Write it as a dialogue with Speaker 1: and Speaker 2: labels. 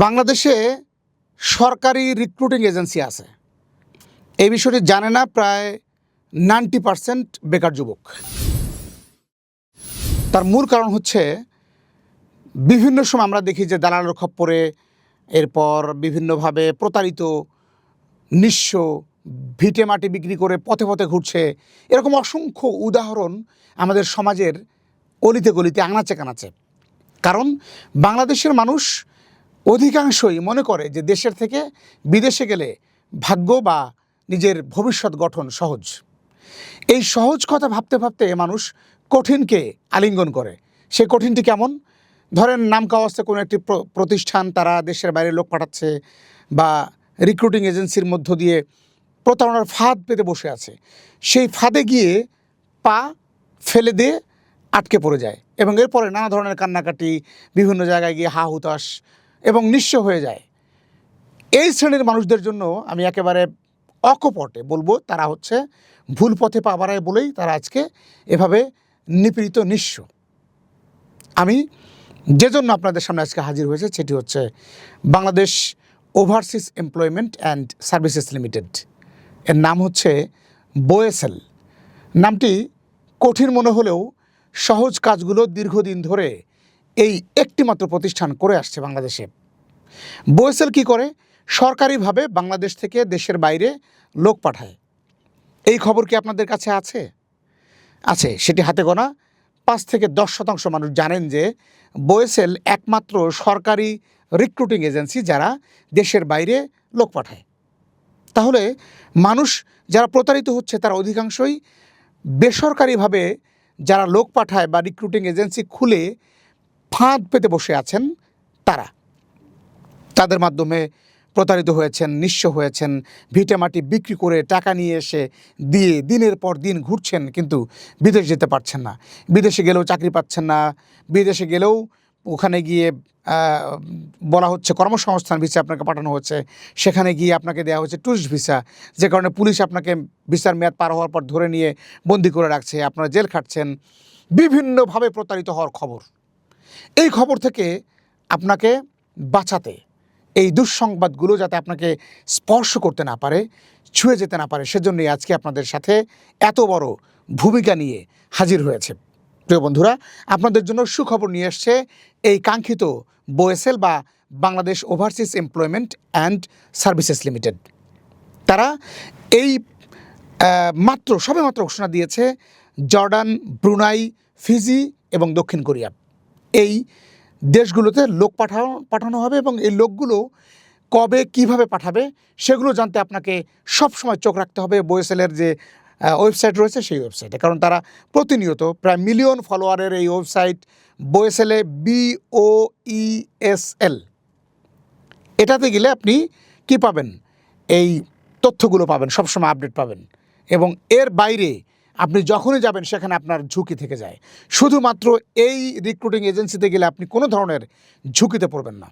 Speaker 1: বাংলাদেশে সরকারি recruiting agency আছে। এই বিষয়টি জানে না প্রায় 90% বেকার যুবক। তার মূল কারণ হচ্ছে বিভিন্ন সময় আমরা দেখি যে দালালের খপ্পরে, এরপর বিভিন্নভাবে প্রতারিত, নিঃস্ব, ভিটে মাটি বিক্রি করে পথে পথে ঘুরছে। এরকম অসংখ্য উদাহরণ আমাদের সমাজের অলিতে গলিতে আনাচে কানাচে। কারণ বাংলাদেশের মানুষ অধিকাংশই মনে করে যে দেশের থেকে বিদেশে গেলে ভাগ্য বা নিজের ভবিষ্যৎ গঠন সহজ। এই সহজ কথা ভাবতে ভাবতে মানুষ কঠিনকে আলিঙ্গন করে। সেই কঠিনটি কেমন? ধরেন নামকাওয়াস্তে কোনো একটি প্রতিষ্ঠান তারা দেশের বাইরে লোক পাঠাচ্ছে বা রিক্রুটিং এজেন্সির মধ্য দিয়ে প্রতারণার ফাঁদ পেতে বসে আছে। সেই ফাঁদে গিয়ে পা ফেলে দিয়ে আটকে পড়ে যায় এবং এরপরে নানা ধরনের কান্নাকাটি, বিভিন্ন জায়গায় গিয়ে হা হুতাশ এবং নিঃস্ব হয়ে যায়। এই শ্রেণীর মানুষদের জন্য আমি একেবারে অকপটে বলবো, তারা হচ্ছে ভুল পথে পা বাড়ায় বলেই তারা আজকে এভাবে নিপীড়িত, নিঃস্ব। আমি যে জন্য আপনাদের সামনে আজকে হাজির হয়েছে সেটি হচ্ছে Bangladesh overseas employment and services limited. এর নাম হচ্ছে বোয়েসেল। নামটি কঠিন মনে হলেও সহজ কাজগুলো দীর্ঘদিন ধরে এই একটিমাত্র প্রতিষ্ঠান করে আসছে বাংলাদেশে। বোয়েসেল কি করে? সরকারিভাবে বাংলাদেশ থেকে দেশের বাইরে লোক পাঠায়। এই খবর কি আপনাদের কাছে আছে? আছে, সেটি হাতে গোনা 5 থেকে 10% মানুষ জানেন যে বোয়েসেল একমাত্র সরকারি রিক্রুটিং এজেন্সি যারা দেশের বাইরে লোক পাঠায়। তাহলে মানুষ যারা প্রতারিত হচ্ছে তারা অধিকাংশই বেসরকারিভাবে যারা লোক পাঠায় বা রিক্রুটিং এজেন্সি খুলে ফাঁদ পেতে বসে আছেন, তাদের মাধ্যমে প্রতারিত হয়েছেন, নিঃস্ব হয়েছেন, ভিটেমাটি বিক্রি করে টাকা নিয়ে এসে দিয়ে দিনের পর দিন ঘুরছেন, কিন্তু বিদেশ যেতে পারছেন না। বিদেশে গেলেও চাকরি পাচ্ছেন না। বিদেশে গেলেও ওখানে গিয়ে বলা হচ্ছে কর্মসংস্থান ভিসা আপনাকে পাঠানো হচ্ছে, সেখানে গিয়ে আপনাকে দেওয়া হচ্ছে ট্যুরিস্ট ভিসা, যে কারণে পুলিশ আপনাকে ভিসার মেয়াদ পার হওয়ার পর ধরে নিয়ে বন্দি করে রাখছে, আপনারা জেল খাটছেন। বিভিন্নভাবে প্রতারিত হওয়ার খবর। এই খবর থেকে আপনাকে বাঁচাতে, এই দুঃসংবাদগুলো যাতে আপনাকে স্পর্শ করতে না পারে, ছুঁয়ে যেতে না পারে, সেজন্যই আজকে আপনাদের সাথে এত বড় ভূমিকা নিয়ে হাজির হয়েছে। প্রিয় বন্ধুরা, আপনাদের জন্য সুখবর নিয়ে এসছে এই কাঙ্ক্ষিত বোয়েসেল বা Bangladesh overseas employment and services limited. তারা এই সবেমাত্র ঘোষণা দিয়েছে জর্ডান, ব্রুনাই, ফিজি এবং দক্ষিণ কোরিয়া, এই দেশগুলোতে লোক পাঠানো হবে এবং এই লোকগুলো কবে কিভাবে পাঠাবে সেগুলো জানতে আপনাকে সবসময় চোখ রাখতে হবে বোয়েসেলের যে ওয়েবসাইট রয়েছে সেই ওয়েবসাইটে। কারণ তারা প্রতিনিয়ত প্রায় মিলিয়ন ফলোয়ারের এই ওয়েবসাইট বোয়েসেলে, BOESL, এটাতে গেলে আপনি কি পাবেন? এই তথ্যগুলো পাবেন, সবসময় আপডেট পাবেন। এবং এর বাইরে আপনি যখনই যাবেন সেখানে আপনার ঝুঁকি থেকে যায়। শুধুমাত্র এই রিক্রুটিং এজেন্সিতে গেলে আপনি কোনো ধরনের ঝুঁকিতে পড়বেন না।